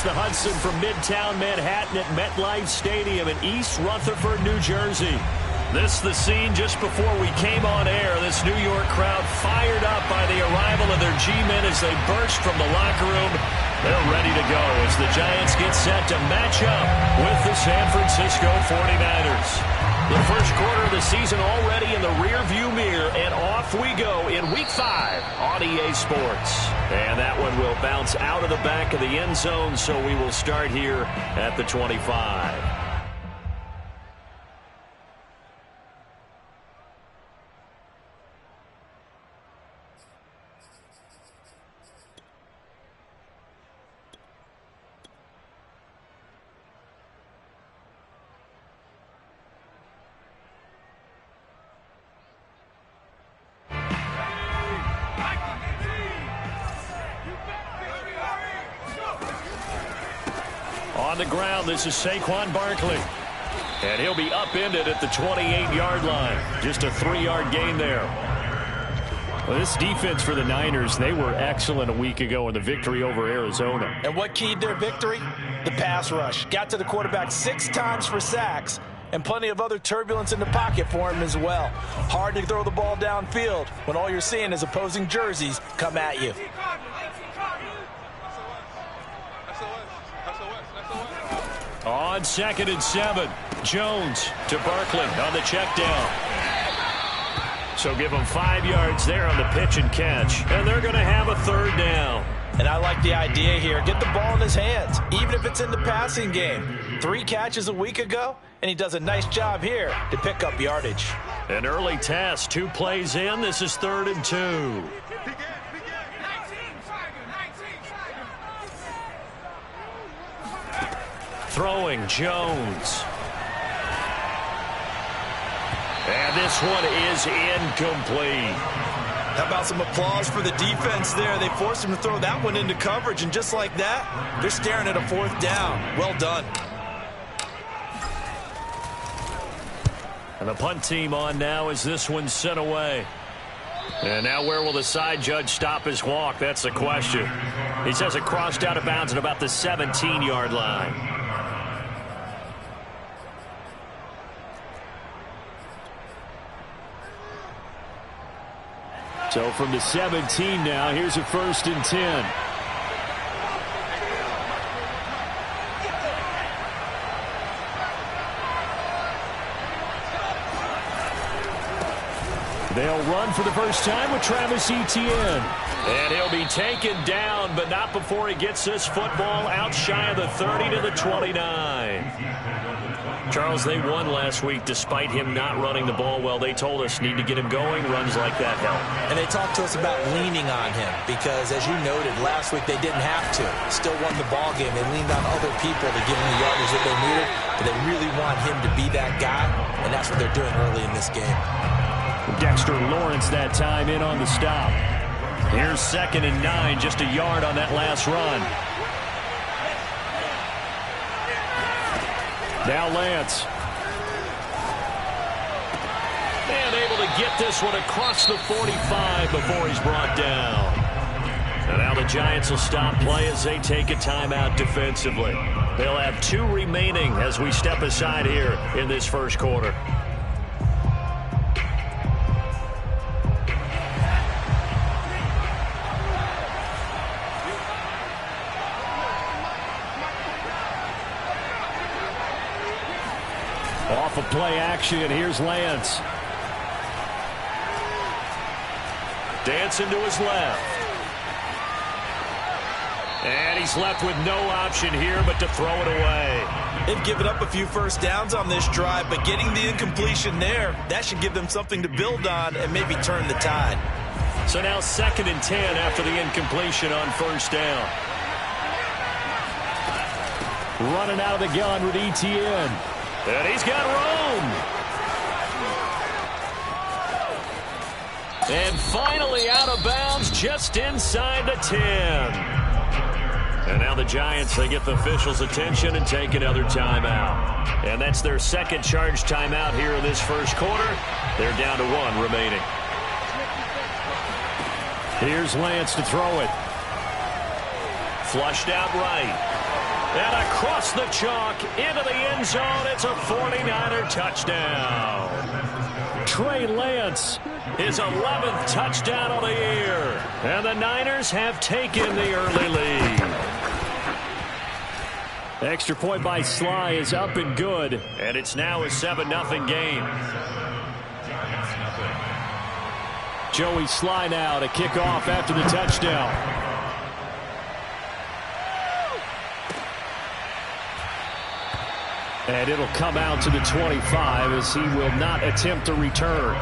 the Hudson from Midtown Manhattan at MetLife Stadium in East Rutherford, New Jersey. This the scene just before we came on air. This New York crowd fired up by the arrival of their G-men as they burst from the locker room. They're ready to go as the Giants get set to match up with the San Francisco 49ers. The first quarter of the season already in the rearview mirror, and off we go in Week 5 on EA Sports. And that one will bounce out of the back of the end zone, so we will start here at the 25. On the ground, this is Saquon Barkley. And he'll be upended at the 28-yard line. Just a 3-yard gain there. Well, this defense for the Niners, they were excellent a week ago in the victory over Arizona. And what keyed their victory? The pass rush. Got to the quarterback 6 times for sacks, and plenty of other turbulence in the pocket for him as well. Hard to throw the ball downfield when all you're seeing is opposing jerseys come at you. On 2nd and 7, Jones to Barkley on the check down. So give them 5 yards there on the pitch and catch, and they're going to have a 3rd down. And I like the idea here. Get the ball in his hands, even if it's in the passing game. 3 catches a week ago, and he does a nice job here to pick up yardage. An early test, 2 plays in. This is 3rd and 2. Throwing Jones. And this one is incomplete. How about some applause for the defense there? They forced him to throw that one into coverage, and just like that, they're staring at a 4th down. Well done. And the punt team on now as this one's sent away. And now where will the side judge stop his walk? That's the question. He says it crossed out of bounds at about the 17-yard line. So from the 17 now, here's a 1st and 10. They'll run for the first time with Travis Etienne. And he'll be taken down, but not before he gets this football out shy of the 30 to the 29. Charles, they won last week despite him not running the ball well. They told us need to get him going. Runs like that help. And they talked to us about leaning on him because, as you noted, last week they didn't have to. Still won the ball game. They leaned on other people to give him the yardage that they needed, but they really want him to be that guy, and that's what they're doing early in this game. Dexter Lawrence that time in on the stop. Here's 2nd and 9, just a yard on that last run. Now Lance. And able to get this one across the 45 before he's brought down. And now the Giants will stop play as they take a timeout defensively. They'll have 2 remaining as we step aside here in this first quarter. Off of play action, here's Lance. Dancing to his left. And he's left with no option here but to throw it away. They've given up a few first downs on this drive, but getting the incompletion there, that should give them something to build on and maybe turn the tide. So now 2nd and 10 after the incompletion on 1st down. Running out of the gun with Etienne. And he's got room. And finally out of bounds just inside the 10. And now the Giants, they get the officials' attention and take another timeout. And that's their 2nd charge timeout here in this first quarter. They're down to 1 remaining. Here's Lance to throw it. Flushed out right. And across the chalk into the end zone. It's a 49er touchdown. Trey Lance, his 11th touchdown of the year. And the Niners have taken the early lead. Extra point by Sly is up and good. And it's now a 7-0 game. Joey Sly now to kick off after the touchdown. And it'll come out to the 25 as he will not attempt a return.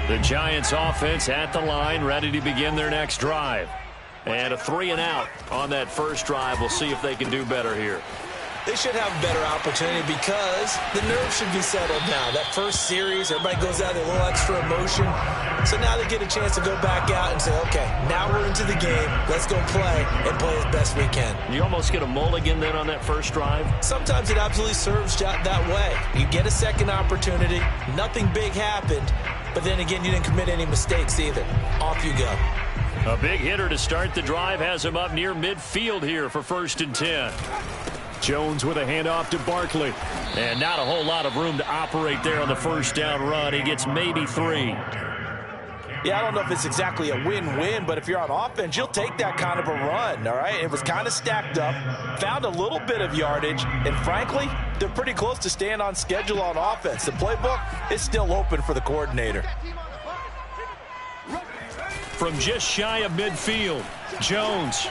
The Giants offense at the line, ready to begin their next drive. And a 3-and-out on that first drive. We'll see if they can do better here. They should have a better opportunity because the nerves should be settled now. That first series, everybody goes out with a little extra emotion. So now they get a chance to go back out and say, okay, now we're into the game. Let's go play and play as best we can. You almost get a mulligan then on that first drive? Sometimes it absolutely serves that way. You get a second opportunity. Nothing big happened. But then again, you didn't commit any mistakes either. Off you go. A big hitter to start the drive has him up near midfield here for 1st and 10. Jones with a handoff to Barkley. And not a whole lot of room to operate there on the first down run. He gets maybe 3. Yeah, I don't know if it's exactly a win-win, but if you're on offense, you'll take that kind of a run, all right? It was kind of stacked up, found a little bit of yardage, and frankly, they're pretty close to staying on schedule on offense. The playbook is still open for the coordinator. From just shy of midfield, Jones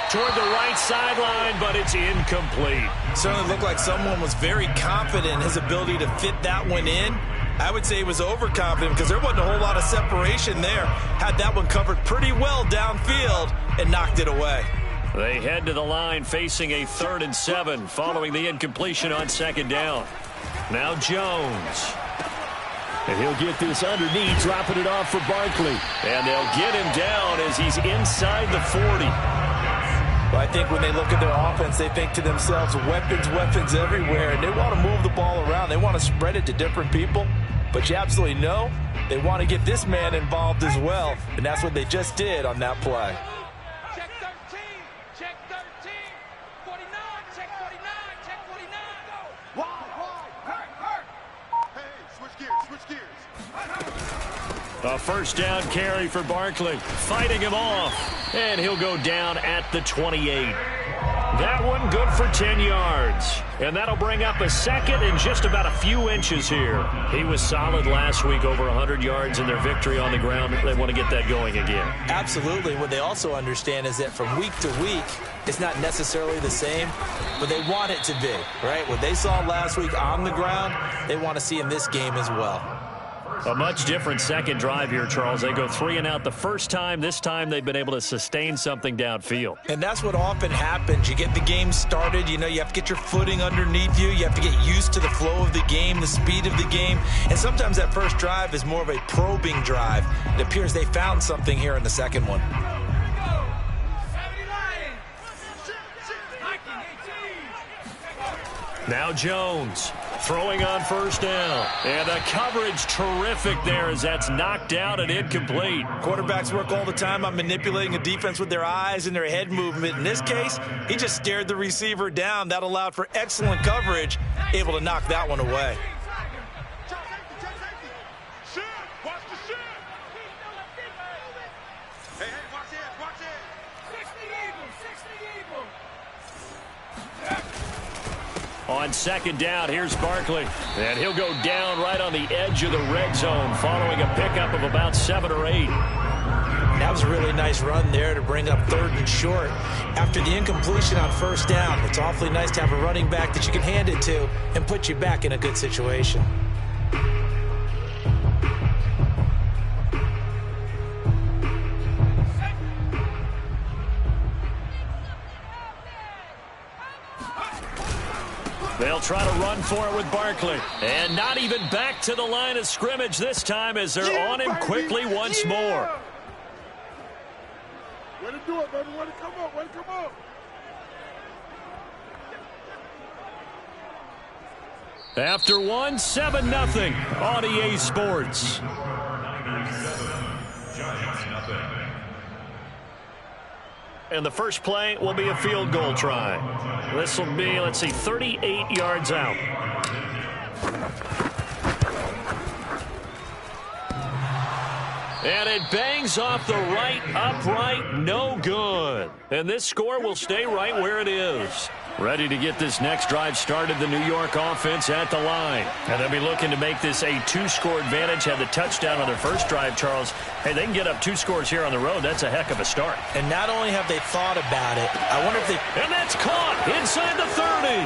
toward the right sideline, but it's incomplete. Certainly looked like someone was very confident in his ability to fit that one in. I would say he was overconfident because there wasn't a whole lot of separation there. Had that one covered pretty well downfield and knocked it away. They head to the line facing a 3rd and 7 following the incompletion on 2nd down. Now Jones. And he'll get this underneath, dropping it off for Barkley. And they'll get him down as he's inside the 40. Well, I think when they look at their offense, they think to themselves, weapons everywhere, and they want to move the ball around. They want to spread it to different people. But you absolutely know they want to get this man involved as well, and that's what they just did on that play. Check 13, check 13, 49, check 49, check 49. Go. Wide, hurt. Hey, switch gears. A 1st down carry for Barkley, fighting him off, and he'll go down at the 28. That one good for 10 yards, and that'll bring up a 2nd and just about a few inches here. He was solid last week, over 100 yards in their victory on the ground. They want to get that going again. Absolutely. What they also understand is that from week to week, it's not necessarily the same, but they want it to be, right? What they saw last week on the ground, they want to see in this game as well. A much different second drive here, Charles. They go 3-and-out the first time. This time they've been able to sustain something downfield. And that's what often happens. You get the game started. You know, you have to get your footing underneath you. You have to get used to the flow of the game, the speed of the game. And sometimes that first drive is more of a probing drive. It appears they found something here in the second one. Now Jones throwing on 1st down. And the coverage terrific there as that's knocked out and incomplete. Quarterbacks work all the time on manipulating a defense with their eyes and their head movement. In this case, he just stared the receiver down. That allowed for excellent coverage, able to knock that one away. On 2nd down, here's Barkley. And he'll go down right on the edge of the red zone following a pickup of about 7 or 8. That was a really nice run there to bring up 3rd and short. After the incompletion on 1st down, it's awfully nice to have a running back that you can hand it to and put you back in a good situation. They'll try to run for it with Barkley. And not even back to the line of scrimmage this time as they're on him quickly once more. Way to do it, baby. Way to come up. Way to come up. After one, 7-0 on EA Sports. And the first play will be a field goal try. This will be, let's see, 38 yards out. And it bangs off the right upright, no good. And this score will stay right where it is. Ready to get this next drive started, the New York offense at the line. And they'll be looking to make this a 2-score advantage. Had the touchdown on their first drive, Charles. Hey, they can get up 2 scores here on the road. That's a heck of a start. And not only have they thought about it, I wonder if they... And that's caught inside the 30.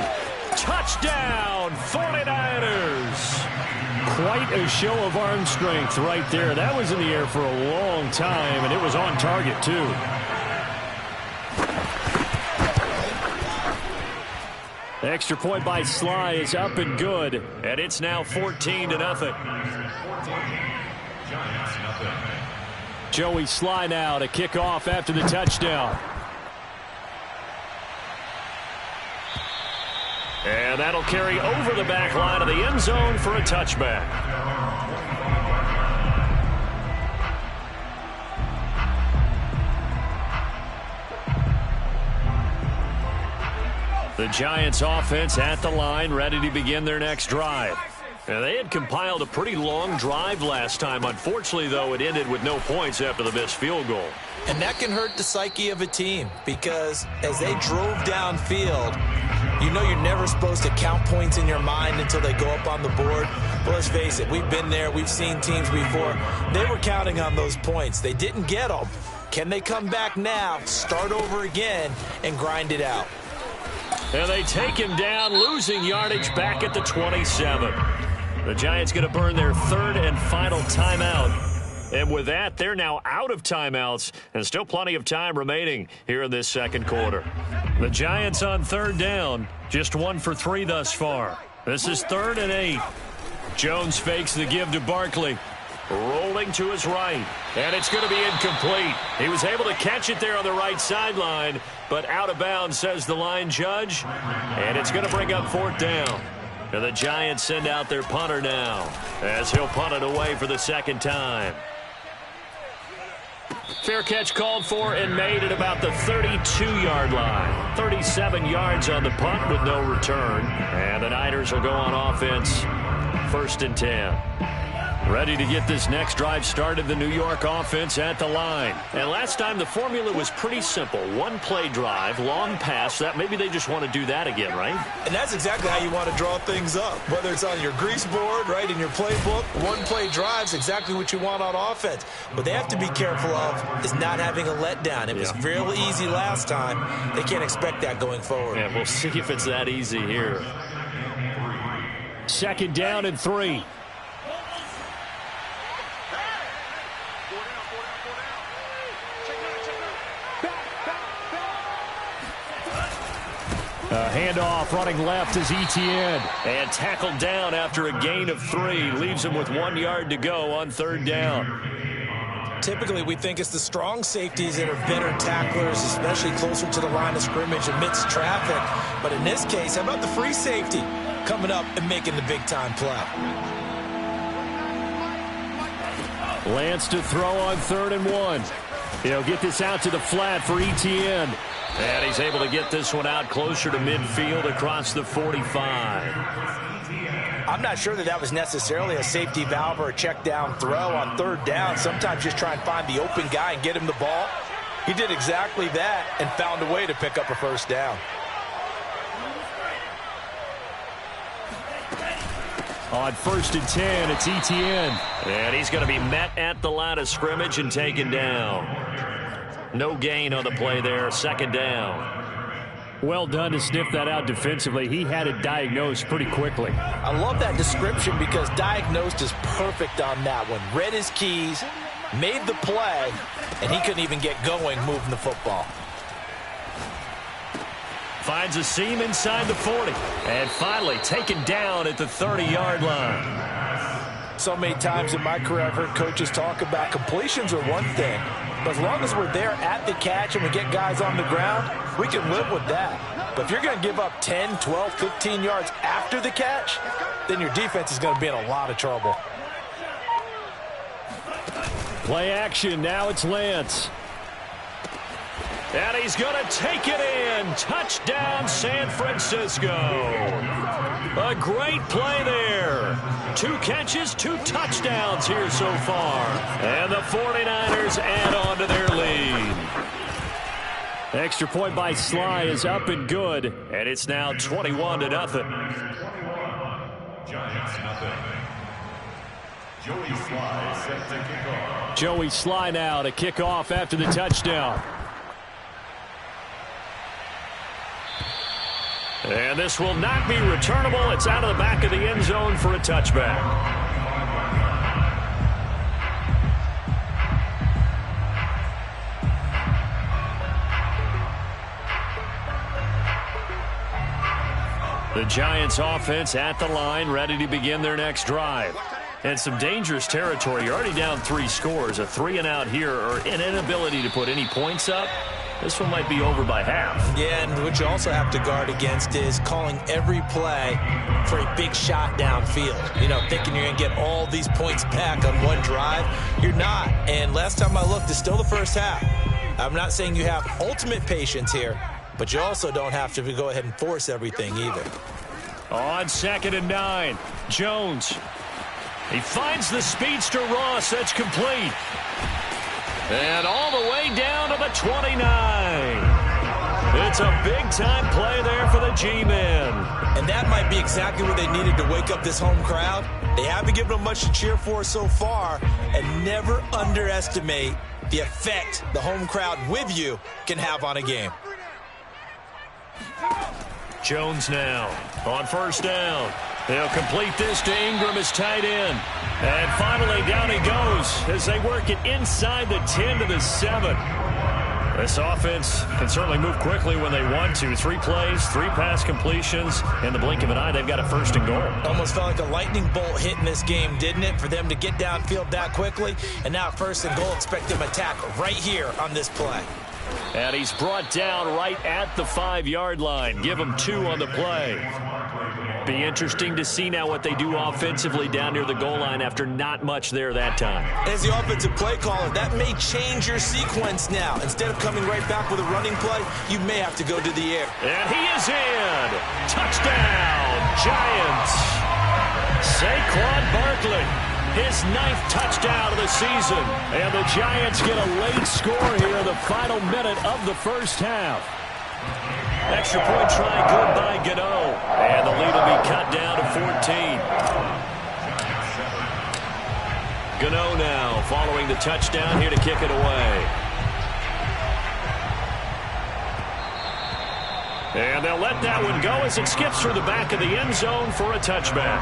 Touchdown, 49ers. Quite a show of arm strength right there. That was in the air for a long time, and it was on target, too. The extra point by Sly is up and good, and it's now 14-0. Joey Sly now to kick off after the touchdown. And that'll carry over the back line of the end zone for a touchback. The Giants offense at the line, ready to begin their next drive. And they had compiled a pretty long drive last time. Unfortunately, though, it ended with no points after the missed field goal. And that can hurt the psyche of a team because as they drove downfield, you know you're never supposed to count points in your mind until they go up on the board. But let's face it, we've been there. We've seen teams before. They were counting on those points. They didn't get them. Can they come back now, start over again, and grind it out? And they take him down, losing yardage back at the 27. The Giants going to burn their third and final timeout. And with that, they're now out of timeouts and still plenty of time remaining here in this second quarter. The Giants on third down, just 1 for 3 thus far. This is 3rd and 8. Jones fakes the give to Barkley. Rolling to his right, and it's going to be incomplete. He was able to catch it there on the right sideline, but out of bounds, says the line judge, and it's going to bring up 4th down. And the Giants send out their punter now, as he'll punt it away for the second time. Fair catch called for and made at about the 32-yard line. 37 yards on the punt with no return, and the Niners will go on offense, 1st and 10. Ready to get this next drive started, the New York offense at the line. And last time the formula was pretty simple. 1-play drive, long pass. That maybe they just want to do that again, right? And that's exactly how you want to draw things up. Whether it's on your grease board, right, in your playbook, 1-play drive's exactly what you want on offense. What they have to be careful of is not having a letdown. It was real easy last time. They can't expect that going forward. Yeah, we'll see if it's that easy here. 2nd down and 3. Handoff running left is Etienne. And tackled down after a gain of 3. Leaves him with 1 yard to go on 3rd down. Typically, we think it's the strong safeties that are better tacklers, especially closer to the line of scrimmage amidst traffic. But in this case, how about the free safety coming up and making the big-time play? Lance to throw on 3rd and 1. He'll get this out to the flat for Etienne. And he's able to get this one out closer to midfield across the 45. I'm not sure that was necessarily a safety valve or a check down throw on 3rd down. Sometimes just try and find the open guy and get him the ball. He did exactly that and found a way to pick up a 1st down. On 1st and 10, it's Etienne. And he's going to be met at the line of scrimmage and taken down. No gain on the play there, 2nd down. Well done to sniff that out defensively. He had it diagnosed pretty quickly. I love that description because diagnosed is perfect on that one. Read his keys, made the play, and he couldn't even get going moving the football. Finds a seam inside the 40. And finally taken down at the 30-yard line. so many times in my career I've heard coaches talk about completions are one thing, but as long as we're there at the catch and we get guys on the ground, we can live with that. But if you're going to give up 10, 12, 15 yards after the catch, then your defense is going to be in a lot of trouble. Play action. Now it's Lance. And he's going to take it in. Touchdown, San Francisco. A great play there. 2 catches, 2 touchdowns here so far. And the 49ers add on to their lead. Extra point by Sly is up and good. And it's now 21-0. Giants nothing. Joey Sly set to kick off. Joey Sly now to kick off after the touchdown. And this will not be returnable. It's out of the back of the end zone for a touchback. The Giants offense at the line, ready to begin their next drive. And some dangerous territory. You're already down 3 scores. A 3-and-out here, or an inability to put any points up. This one might be over by half. Yeah, and what you also have to guard against is calling every play for a big shot downfield. You know, thinking you're going to get all these points back on one drive. You're not. And last time I looked, it's still the first half. I'm not saying you have ultimate patience here, but you also don't have to go ahead and force everything either. On 2nd and 9, Jones. He finds the speedster Ross. That's complete. And all the way down to the 29. It's a big-time play there for the G-men. And that might be exactly what they needed to wake up this home crowd. They haven't given them much to cheer for so far, and never underestimate the effect the home crowd with you can have on a game. Jones now on 1st down. They'll complete this to Ingram as tight end. And finally down he goes as they work it inside the 10 to the 7. This offense can certainly move quickly when they want to. 3 plays, 3 pass completions. In the blink of an eye, they've got a 1st and goal. Almost felt like a lightning bolt hit in this game, didn't it? For them to get downfield that quickly. And now 1st and goal, expect them to attack right here on this play. And he's brought down right at the 5-yard line. Give him 2 on the play. Be interesting to see now what they do offensively down near the goal line after not much there that time. As the offensive play caller, that may change your sequence now. Instead of coming right back with a running play, you may have to go to the air. And he is in. Touchdown, Giants. Saquon Barkley, his 9th touchdown of the season. And the Giants get a late score here in the final minute of the 1st half. Extra point try good by Gano. And the lead will be cut down to 14. Gano now following the touchdown here to kick it away. And they'll let that one go as it skips through the back of the end zone for a touchback.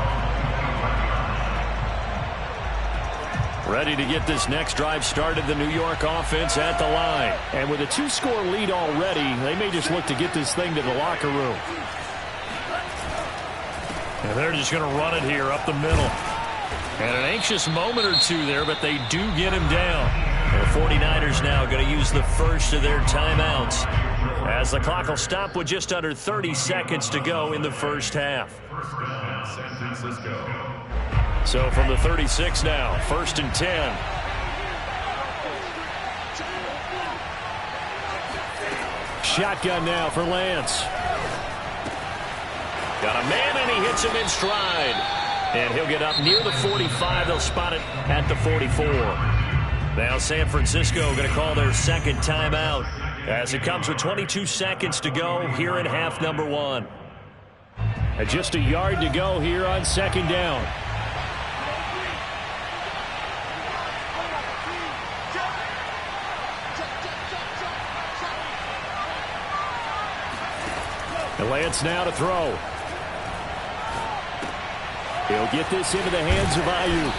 Ready to get this next drive started, the New York offense at the line. And with a 2-score lead already, they may just look to get this thing to the locker room. And they're just going to run it here up the middle. And an anxious moment or 2 there, but they do get him down. And the 49ers now going to use the first of their timeouts as the clock will stop with just under 30 seconds to go in the 1st half. First down, San Francisco. So from the 36 now, 1st and 10. Shotgun now for Lance. Got a man, and he hits him in stride. And he'll get up near the 45. They'll spot it at the 44. Now San Francisco going to call their 2nd timeout as it comes with 22 seconds to go here in half number 1. And just a yard to go here on 2nd down. Lance now to throw. He'll get this into the hands of Ayuk.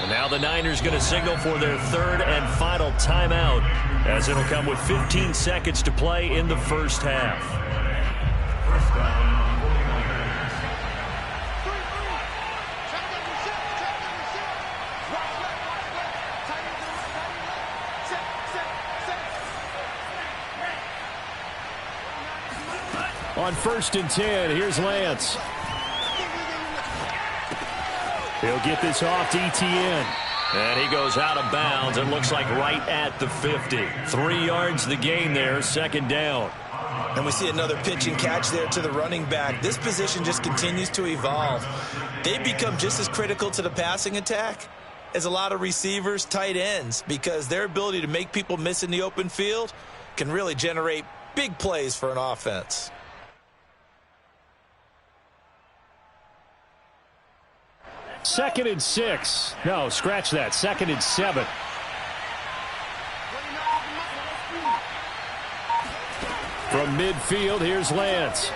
And now the Niners going to signal for their 3rd and final timeout as it'll come with 15 seconds to play in the 1st half. First down, 49ers. On 1st and 10, here's Lance. He'll get this off to Etienne. And he goes out of bounds. It looks like right at the 50. 3 yards the gain there, 2nd down. And we see another pitch and catch there to the running back. This position just continues to evolve. They become just as critical to the passing attack as a lot of receivers, tight ends, because their ability to make people miss in the open field can really generate big plays for an offense. Second and 6. No, scratch that. 2nd and 7. From midfield, here's Lance.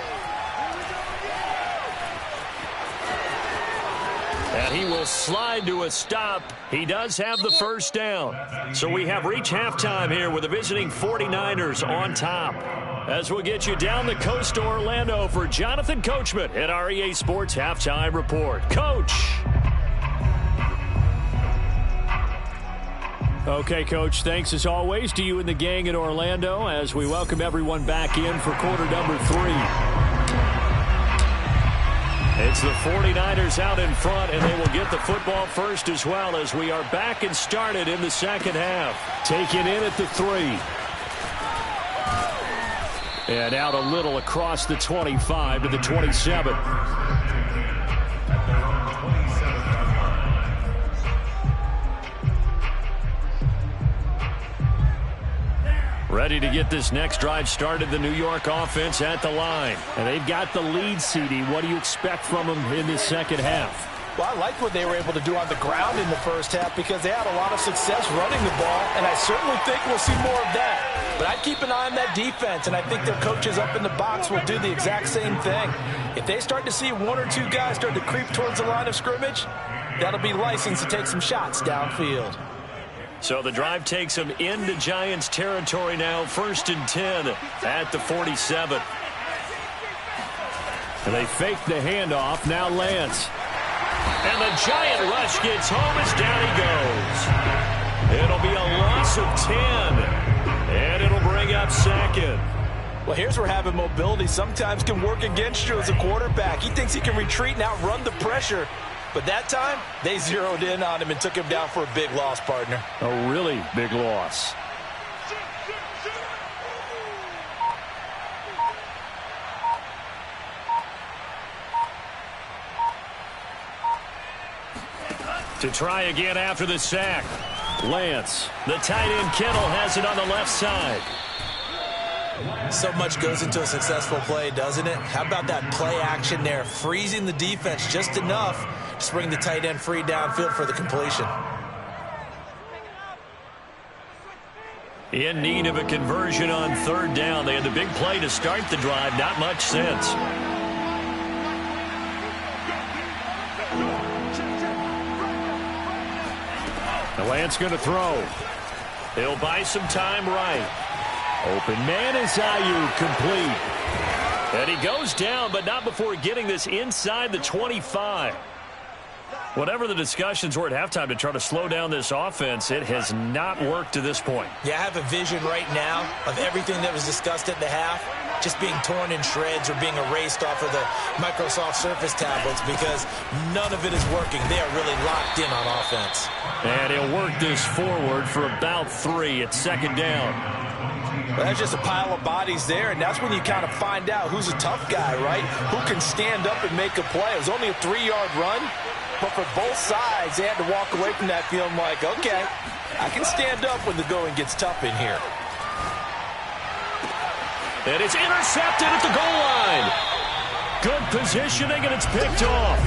And he will slide to a stop. He does have the 1st down. So we have reached halftime here with the visiting 49ers on top. As we'll get you down the coast to Orlando for Jonathan Coachman at our EA Sports Halftime Report. Coach. Okay, Coach, thanks as always to you and the gang in Orlando as we welcome everyone back in for quarter number 3. It's the 49ers out in front, and they will get the football first as well as we are back and started in the 2nd half. Taken in at the 3. And out a little across the 25 to the 27. Ready to get this next drive started, the New York offense at the line. And they've got the lead, CD. What do you expect from them in this 2nd half? Well, I like what they were able to do on the ground in the 1st half because they had a lot of success running the ball, and I certainly think we'll see more of that. But I'd keep an eye on that defense, and I think their coaches up in the box will do the exact same thing. If they start to see 1 or 2 guys start to creep towards the line of scrimmage, that'll be license to take some shots downfield. So the drive takes them into Giants territory now, 1st and 10 at the 47. And they fake the handoff. Now Lance. And the Giant rush gets home as down he goes. It'll be a loss of 10. And it'll bring up 2nd. Well, here's where having mobility sometimes can work against you as a quarterback. He thinks he can retreat and outrun the pressure. But that time, they zeroed in on him and took him down for a big loss, partner. A really big loss. To try again after the sack. Lance, the tight end Kittle has it on the left side. So much goes into a successful play, doesn't it? How about that play action there, freezing the defense just enough to bring the tight end free downfield for the completion. In need of a conversion on 3rd down. They had the big play to start the drive. Not much sense. The Lance going to throw. He'll buy some time right. Open man is Ayuk, complete. And he goes down, but not before getting this inside the 25. Whatever the discussions were at halftime to try to slow down this offense, it has not worked to this point. Yeah, I have a vision right now of everything that was discussed at the half just being torn in shreds or being erased off of the Microsoft Surface tablets because none of it is working. They are really locked in on offense. And he'll work this forward for about 3 at 2nd down. Well, that's just a pile of bodies there, and that's when you kind of find out who's a tough guy, right? Who can stand up and make a play. It was only a 3-yard run, but for both sides, they had to walk away from that feeling like, okay, I can stand up when the going gets tough in here. And it's intercepted at the goal line. Good positioning, and it's picked off.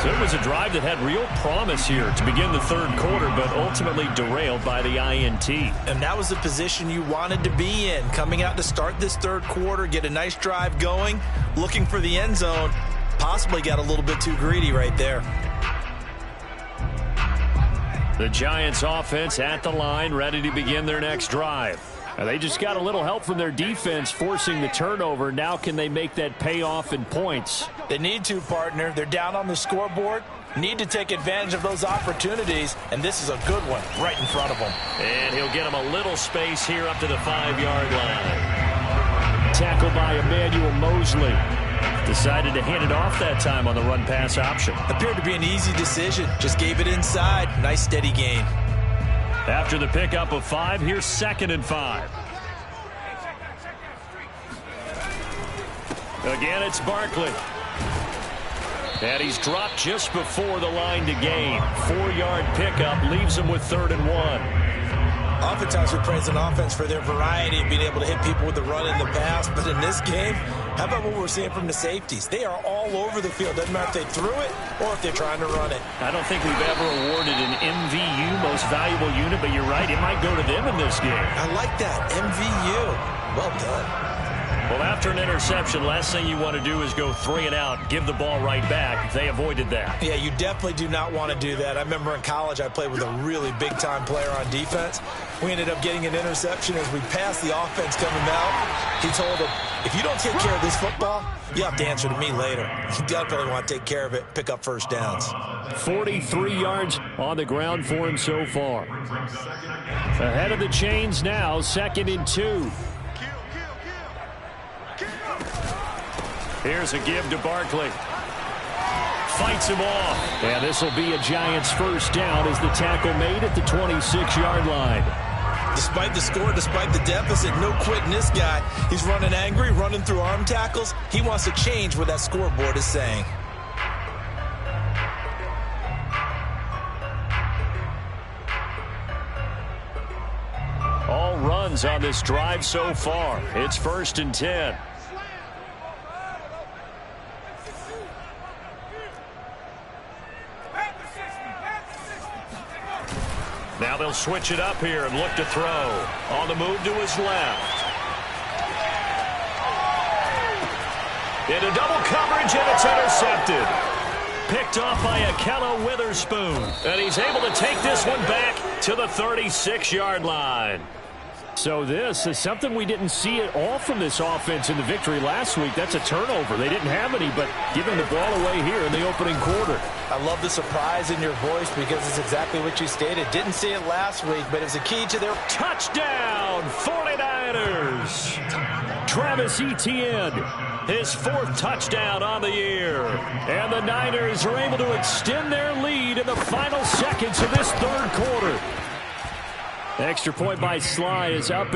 So it was a drive that had real promise here to begin the 3rd quarter, but ultimately derailed by the INT. And that was the position you wanted to be in, coming out to start this 3rd quarter, get a nice drive going, looking for the end zone. Possibly got a little bit too greedy right there. The Giants offense at the line, ready to begin their next drive. And they just got a little help from their defense forcing the turnover. Now can they make that pay off in points? They need to, partner. They're down on the scoreboard. Need to take advantage of those opportunities, and this is a good one right in front of them. And he'll get him a little space here up to the 5-yard line. tackle by Emmanuel Mosley. Decided to hand it off that time on the run-pass option. Appeared to be an easy decision. Just gave it inside. Nice steady gain. After the pickup of 5, here's 2nd and 5. Again, it's Barkley. And he's dropped just before the line to gain. 4-yard pickup leaves him with 3rd and 1. Oftentimes we praise an offense for their variety of being able to hit people with the run and the pass. But in this game, how about what we're seeing from the safeties? They are all over the field. Doesn't matter if they threw it or if they're trying to run it. I don't think we've ever awarded an MVU, most valuable unit, but you're right, it might go to them in this game. I like that. MVU. Well done. Well, after an interception, last thing you want to do is go 3 and out, give the ball right back. They avoided that. Yeah, you definitely do not want to do that. I remember in college I played with a really big-time player on defense. We ended up getting an interception as we passed the offense coming out. He told him, if you don't take care of this football, you have to answer to me later. You definitely want to take care of it, pick up first downs. 43 yards on the ground for him so far. Ahead of the chains now, 2nd and 2. Here's a give to Barkley. Fights him off. And this will be a Giants first down as the tackle made at the 26-yard line. Despite the score, despite the deficit, no quitting this guy. He's running angry, running through arm tackles. He wants to change what that scoreboard is saying. All runs on this drive so far. It's 1st and 10. Now they'll switch it up here and look to throw. On the move to his left. Into double coverage, and it's intercepted. Picked off by Akello Witherspoon. And he's able to take this one back to the 36-yard line. So this is something we didn't see at all from this offense in the victory last week. That's a turnover. They didn't have any, but giving the ball away here in the opening quarter. I love the surprise in your voice because it's exactly what you stated. Didn't see it last week, but it's a key to their touchdown, 49ers. Travis Etienne, his 4th touchdown on the year. And the Niners are able to extend their lead in the final seconds of this 3rd quarter. Extra point by Sly is up and